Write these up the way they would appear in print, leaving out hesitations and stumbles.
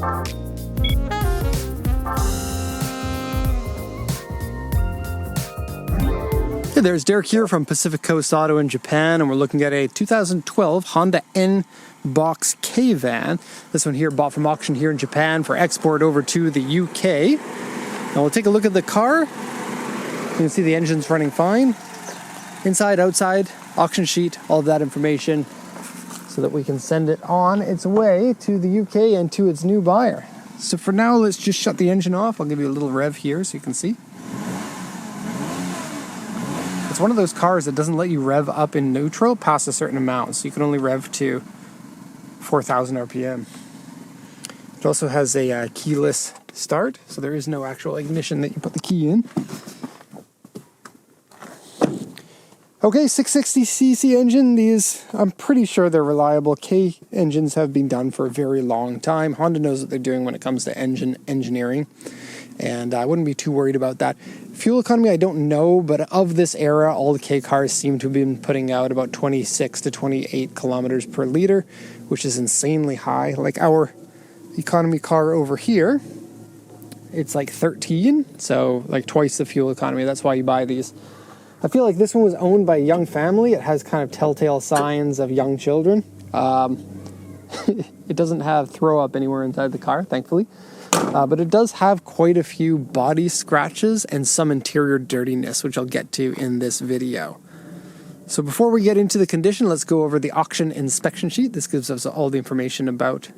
Hey, there's Derek here from Pacific Coast Auto in Japan, and we're looking at a 2012 Honda N-Box K-Van. This one here bought from auction here in Japan for export over to the UK. Now we'll take a look at the car. You can see the engine's running fine. Inside, outside, auction sheet, all of that information so that we can send it on its way to the UK and to its new buyer. So for now, let's just shut the engine off. I'll give you a little rev here so you can see. It's one of those cars that doesn't let you rev up in neutral past a certain amount, so you can only rev to 4,000 RPM. It also has a keyless start, so there is no actual ignition that you put the key in. Okay, 660cc engine. These, I'm pretty sure they're reliable. K engines have been done for a very long time. Honda knows what they're doing when it comes to engine engineering, and I wouldn't be too worried about that. Fuel economy, I don't know, but of this era, all the K cars seem to have been putting out about 26 to 28 kilometers per liter, which is insanely high. Like our economy car over here, it's like 13, so like twice the fuel economy. That's why you buy these. I feel like this one was owned by a young family. It has kind of telltale signs of young children. It doesn't have throw up anywhere inside the car, thankfully. But it does have quite a few body scratches and some interior dirtiness, which I'll get to in this video. So before we get into the condition, let's go over the auction inspection sheet. This gives us all the information about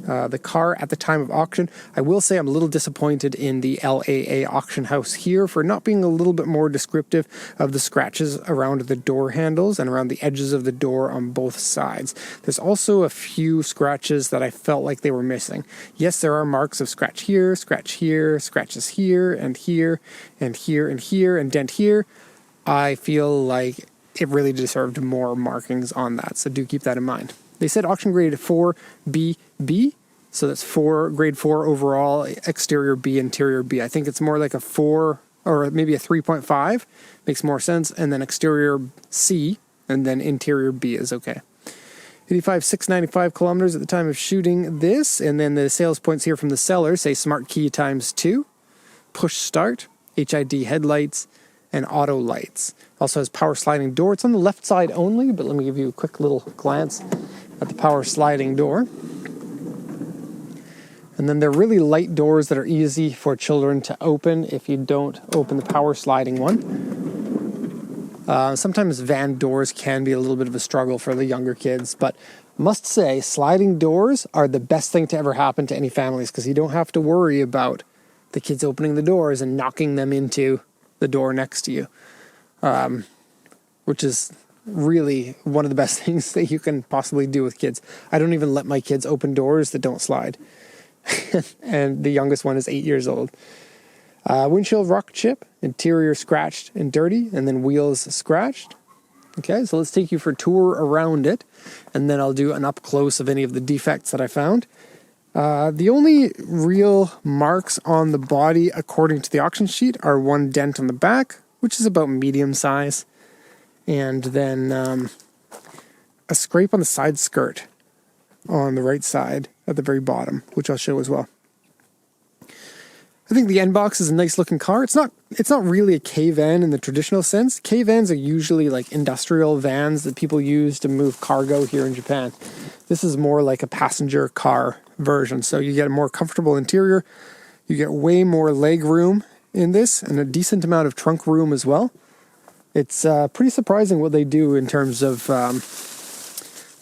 the car at the time of auction. I will say I'm a little disappointed in the LAA auction house here for not being a little bit more descriptive of the scratches around the door handles and around the edges of the door on both sides. There's also a few scratches that I felt like they were missing. Yes, there are marks of scratches here, and here, and here, and here, and dent here. I feel like it really deserved more markings on that, so do keep that in mind. They said auction grade 4BB, so that's grade 4 overall, exterior B, interior B. I think it's more like a 4 or maybe a 3.5, makes more sense, and then exterior C, and then interior B is okay. 85,695 kilometers at the time of shooting this, and then the sales points here from the seller say smart key ×2, push start, HID headlights, and auto lights. Also has power sliding door. It's on the left side only, but let me give you a quick little glance at the power sliding door. And then they're really light doors that are easy for children to open if you don't open the power sliding one. Sometimes van doors can be a little bit of a struggle for the younger kids, but must say sliding doors are the best thing to ever happen to any families because you don't have to worry about the kids opening the doors and knocking them into the door next to you, which is really one of the best things that you can possibly do with kids. I don't even let my kids open doors that don't slide. And the youngest one is 8 years old. Windshield rock chip, interior scratched and dirty, and then wheels scratched. Okay, so let's take you for a tour around it, and then I'll do an up close of any of the defects that I found. The only real marks on the body, according to the auction sheet, are one dent on the back, which is about medium size, and then a scrape on the side skirt on the right side at the very bottom, which I'll show as well. I think the N-Box is a nice looking car. It's not really a K-van in the traditional sense. K-vans are usually like industrial vans that people use to move cargo here in Japan. This is more like a passenger car version. So you get a more comfortable interior. You get way more leg room in this and a decent amount of trunk room as well. It's pretty surprising what they do in terms of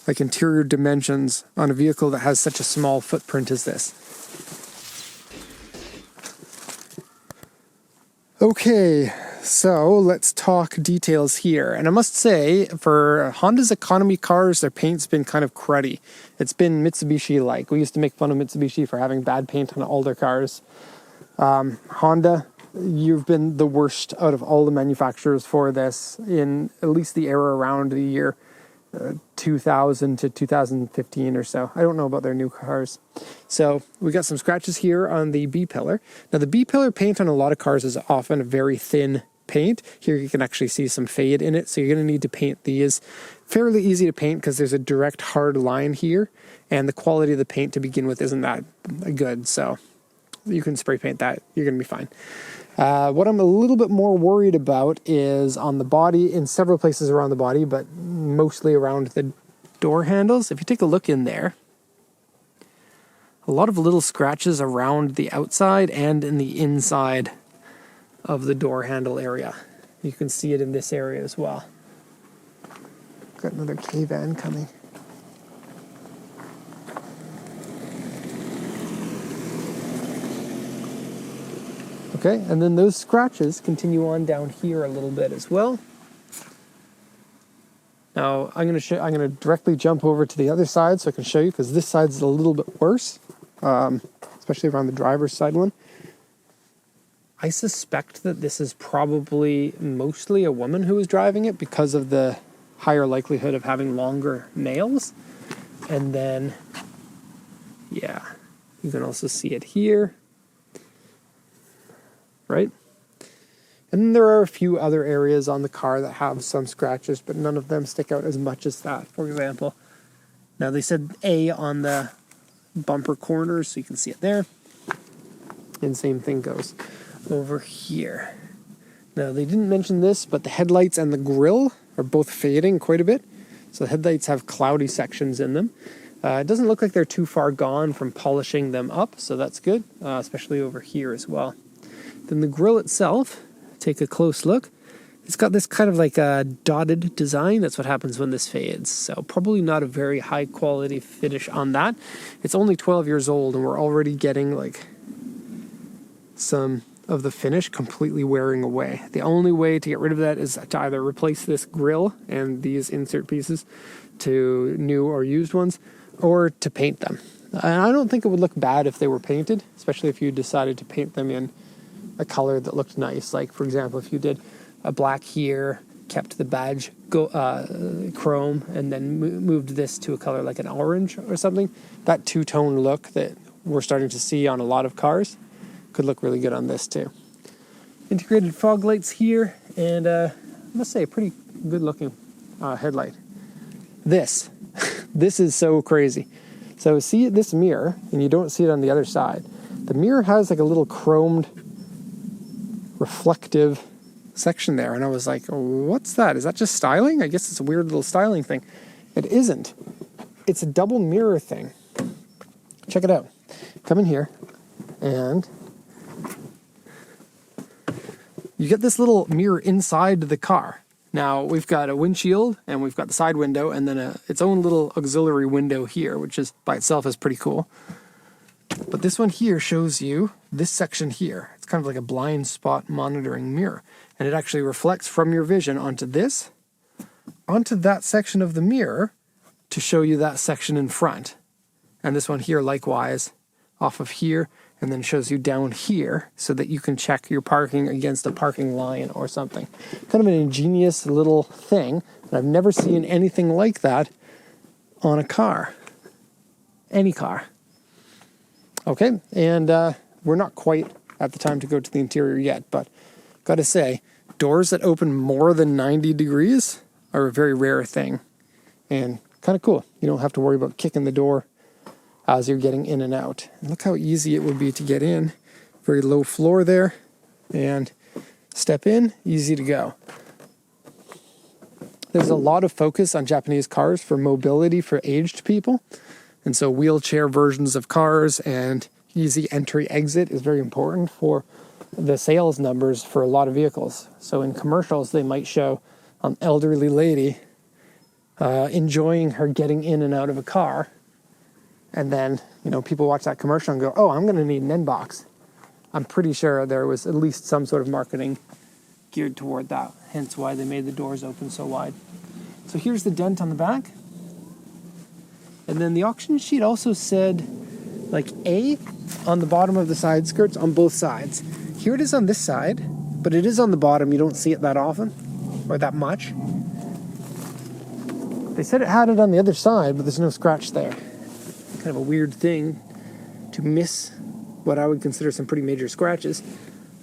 like interior dimensions on a vehicle that has such a small footprint as this. Okay, so let's talk details here. And I must say, for Honda's economy cars, their paint's been kind of cruddy. It's been Mitsubishi-like. We used to make fun of Mitsubishi for having bad paint on all their cars. Honda, you've been the worst out of all the manufacturers for this in at least the era around the year 2000 to 2015 or so. I don't know about their new cars. So we got some scratches here on the B-pillar. Now the B-pillar paint on a lot of cars is often a very thin paint. Here you can actually see some fade in it, so you're going to need to paint these. Fairly easy to paint because there's a direct hard line here, and the quality of the paint to begin with isn't that good, so you can spray paint that. You're going to be fine. What I'm a little bit more worried about is on the body, in several places around the body, but mostly around the door handles. If you take a look in there, a lot of little scratches around the outside and in the inside of the door handle area. You can see it in this area as well. Got another K-van coming. Okay, and then those scratches continue on down here a little bit as well. Now I'm going to directly jump over to the other side so I can show you, because this side's a little bit worse, especially around the driver's side one. I suspect that this is probably mostly a woman who was driving it because of the higher likelihood of having longer nails. And then, yeah, you can also see it here. Right? And then there are a few other areas on the car that have some scratches, but none of them stick out as much as that, for example. Now they said A on the bumper corners, so you can see it there. And same thing goes over here. Now they didn't mention this, but the headlights and the grille are both fading quite a bit. So the headlights have cloudy sections in them. It doesn't look like they're too far gone from polishing them up, so that's good, especially over here as well. Then the grille itself, take a close look. It's got this kind of like a dotted design. That's what happens when this fades. So probably not a very high quality finish on that. It's only 12 years old and we're already getting like some of the finish completely wearing away. The only way to get rid of that is to either replace this grille and these insert pieces to new or used ones, or to paint them. And I don't think it would look bad if they were painted, especially if you decided to paint them in a color that looked nice. Like, for example, if you did a black here, kept the badge chrome, and then moved this to a color like an orange or something, that two-tone look that we're starting to see on a lot of cars could look really good on this too. Integrated fog lights here, and I must say, a pretty good-looking headlight. This is so crazy. So see this mirror, and you don't see it on the other side. The mirror has like a little chromed reflective section there, and I was like, what's that? Is that just styling? I guess it's a weird little styling thing. It isn't. It's a double mirror thing. Check it out. Come in here, and you get this little mirror inside the car. Now, we've got a windshield, and we've got the side window, and then its own little auxiliary window here, which is by itself is pretty cool. But this one here shows you this section here. It's kind of like a blind spot monitoring mirror. And it actually reflects from your vision onto this, onto that section of the mirror to show you that section in front. And this one here likewise off of here, and then shows you down here so that you can check your parking against a parking line or something. Kind of an ingenious little thing. And I've never seen anything like that on a car. Any car. Okay, and we're not quite at the time to go to the interior yet, but gotta say, doors that open more than 90 degrees are a very rare thing, and kind of cool. You don't have to worry about kicking the door as you're getting in and out. And look how easy it would be to get in. Very low floor there, and step in, easy to go. There's a lot of focus on Japanese cars for mobility for aged people. And so wheelchair versions of cars and easy entry-exit is very important for the sales numbers for a lot of vehicles. So in commercials, they might show an elderly lady enjoying her getting in and out of a car. And then, people watch that commercial and go, oh, I'm going to need an N-box. I'm pretty sure there was at least some sort of marketing geared toward that, hence why they made the doors open so wide. So here's the dent on the back. And then the auction sheet also said like A on the bottom of the side skirts on both sides. Here it is on this side, but it is on the bottom. You don't see it that often or that much. They said it had it on the other side, but there's no scratch there. Kind of a weird thing to miss what I would consider some pretty major scratches,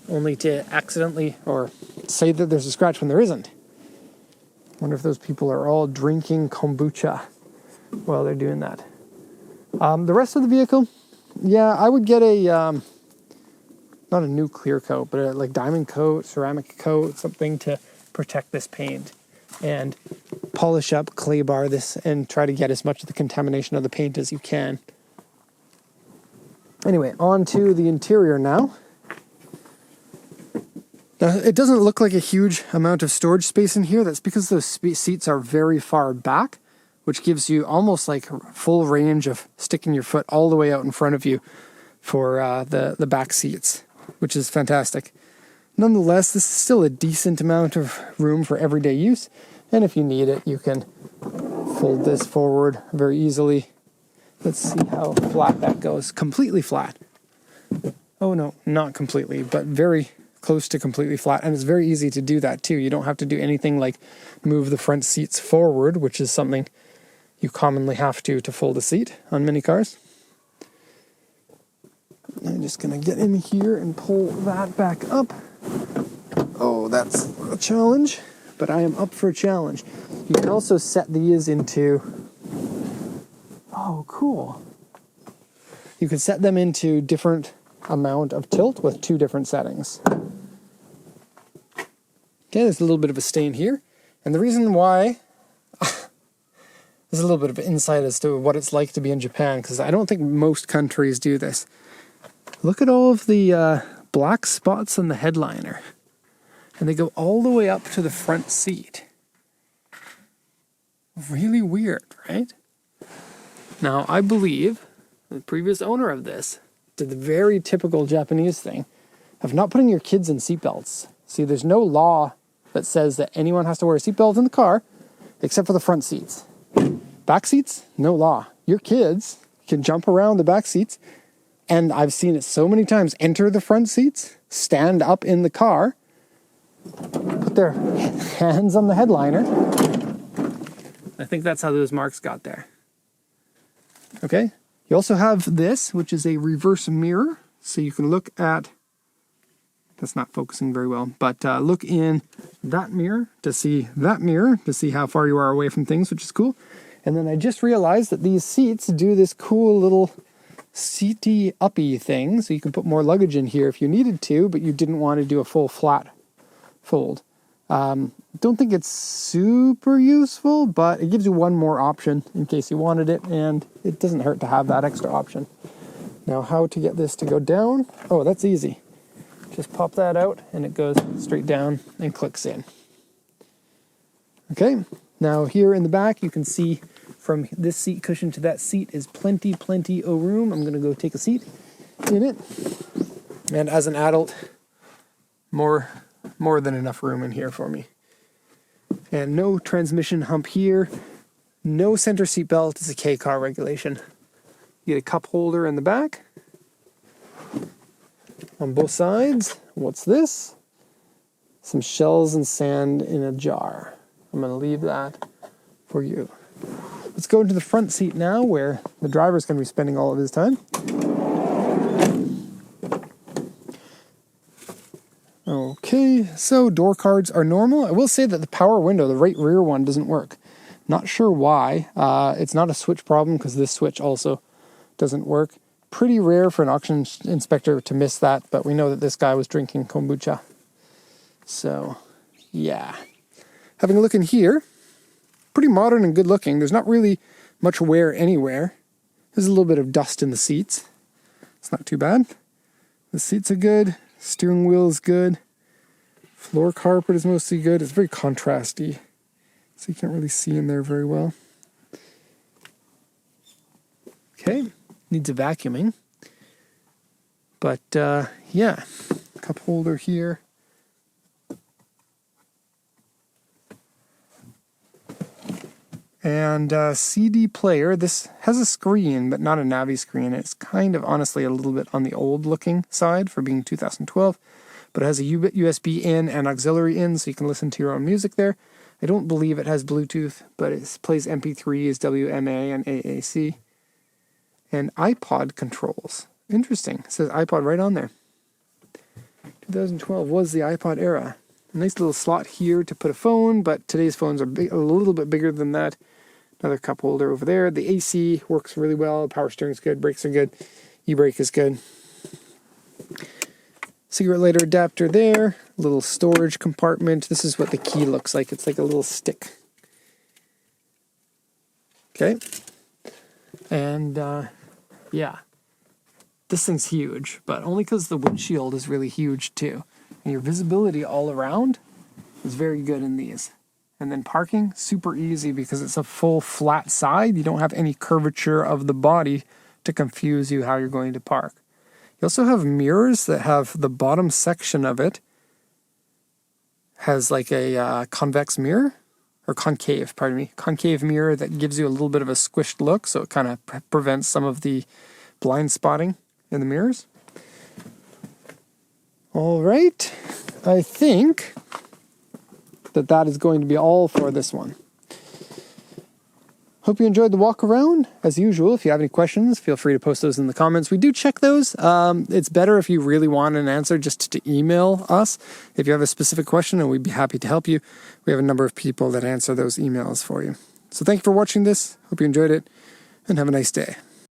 only to accidentally or say that there's a scratch when there isn't. Wonder if those people are all drinking kombucha while they're doing that. The rest of the vehicle, yeah, I would get a, not a new clear coat, but a like diamond coat, ceramic coat, something to protect this paint. And polish up, clay bar this, and try to get as much of the contamination of the paint as you can. Anyway, on to the interior now. Now, it doesn't look like a huge amount of storage space in here. That's because those seats are very far back, which gives you almost like full range of sticking your foot all the way out in front of you for the back seats, which is fantastic. Nonetheless, this is still a decent amount of room for everyday use. And if you need it, you can fold this forward very easily. Let's see how flat that goes. Completely flat. Oh no, not completely, but very close to completely flat. And it's very easy to do that too. You don't have to do anything like move the front seats forward, which is something you commonly have to fold a seat on many cars. I'm just going to get in here and pull that back up. Oh, that's a challenge, but I am up for a challenge. You can also set these into... Oh, cool. You can set them into different amount of tilt with 2 different settings. Okay, there's a little bit of a stain here. And the reason why... there's a little bit of insight as to what it's like to be in Japan, because I don't think most countries do this. Look at all of the black spots on the headliner. And they go all the way up to the front seat. Really weird, right? Now, I believe the previous owner of this did the very typical Japanese thing of not putting your kids in seatbelts. See, there's no law that says that anyone has to wear a seatbelt in the car except for the front seats. Back seats, no law. Your kids can jump around the back seats, and I've seen it so many times, enter the front seats, stand up in the car, put their hands on the headliner. I think that's how those marks got there. Okay, you also have this, which is a reverse mirror, so you can look at, that's not focusing very well, but look in that mirror to see how far you are away from things, which is cool. And then I just realized that these seats do this cool little seaty uppy thing, so you can put more luggage in here if you needed to, but you didn't want to do a full flat fold. Don't think it's super useful, but it gives you one more option in case you wanted it, and it doesn't hurt to have that extra option. Now, how to get this to go down? Oh, that's easy. Just pop that out, and it goes straight down and clicks in. Okay, now here in the back, you can see from this seat cushion to that seat is plenty of room. I'm going to go take a seat in it. And as an adult, more than enough room in here for me. And no transmission hump here. No center seat belt. It's a K-car regulation. You get a cup holder in the back. On both sides, what's this? Some shells and sand in a jar. I'm going to leave that for you. Let's go into the front seat now, where the driver's going to be spending all of his time. Okay, so door cards are normal. I will say that the power window, the right rear one, doesn't work. Not sure why. It's not a switch problem, because this switch also doesn't work. Pretty rare for an auction inspector to miss that, but we know that this guy was drinking kombucha. So, yeah. Having a look in here, pretty modern and good looking. There's not really much wear anywhere. There's a little bit of dust in the seats. It's not too bad. The seats are good. Steering wheel is good. Floor carpet is mostly good. It's very contrasty, so you can't really see in there very well. Okay, needs a vacuuming. But yeah, cup holder here. And CD player, this has a screen, but not a Navi screen. It's kind of, honestly, a little bit on the old-looking side for being 2012. But it has a USB in and auxiliary in, so you can listen to your own music there. I don't believe it has Bluetooth, but it plays MP3s, WMA, and AAC. And iPod controls. Interesting. It says iPod right on there. 2012 was the iPod era. Nice little slot here to put a phone, but today's phones are a little bit bigger than that. Another cup holder over there. The AC works really well. Power steering's good. Brakes are good. E-brake is good. Cigarette lighter adapter there. Little storage compartment. This is what the key looks like. It's like a little stick. Okay. And yeah, this thing's huge, but only because the windshield is really huge too. And your visibility all around is very good in these. And then parking, super easy because it's a full flat side. You don't have any curvature of the body to confuse you how you're going to park. You also have mirrors that have the bottom section of it has like a convex mirror, or concave, pardon me, concave mirror that gives you a little bit of a squished look, so it kind of prevents some of the blind spotting in the mirrors. All right, I think that is going to be all for this one. Hope you enjoyed the walk around. As usual, if you have any questions, feel free to post those in the comments. We do check those. It's better if you really want an answer just to email us if you have a specific question, and we'd be happy to help you. We have a number of people that answer those emails for you. So thank you for watching this. Hope you enjoyed it, and have a nice day.